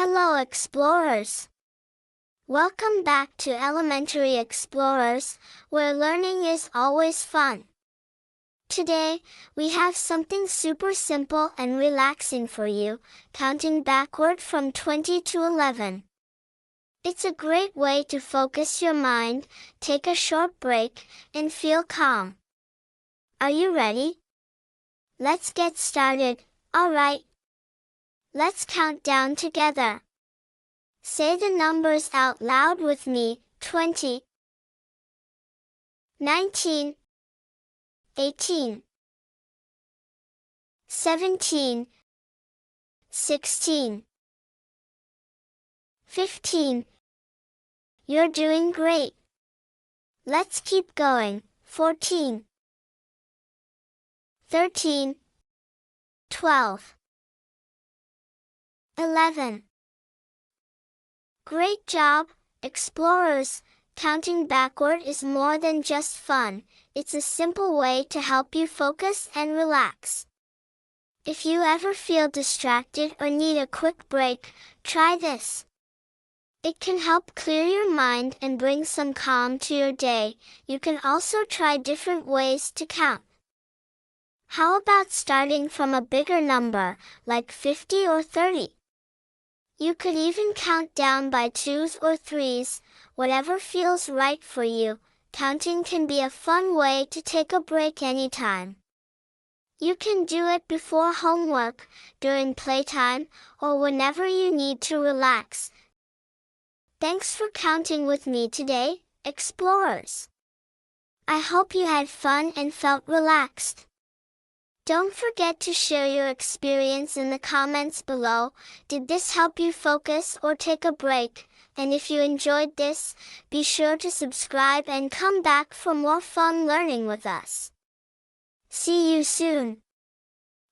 Hello explorers! Welcome back to Elementary Explorers, where learning is always fun. Today, we have something super simple and relaxing for you, counting backward from 20 to 11. It's a great way to focus your mind, take a short break, and feel calm. Are you ready? Let's get started, alright. Let's count down together. Say the numbers out loud with me: 20, 19, 18, 17, 16, 15. You're doing great. Let's keep going. 14, 13, 12, 11. Great job, explorers! Counting backward is more than just fun, it's a simple way to help you focus and relax. If you ever feel distracted or need a quick break, try this. It can help clear your mind and bring some calm to your day. You can also try different ways to count. How about starting from a bigger number, like 50 or 30? You could even count down by 2s or 3s, whatever feels right for you. Counting can be a fun way to take a break anytime. You can do it before homework, during playtime, or whenever you need to relax. Thanks for counting with me today, explorers. I hope you had fun and felt relaxed. Don't forget to share your experience in the comments below. Did this help you focus or take a break? And if you enjoyed this, be sure to subscribe and come back for more fun learning with us. See you soon.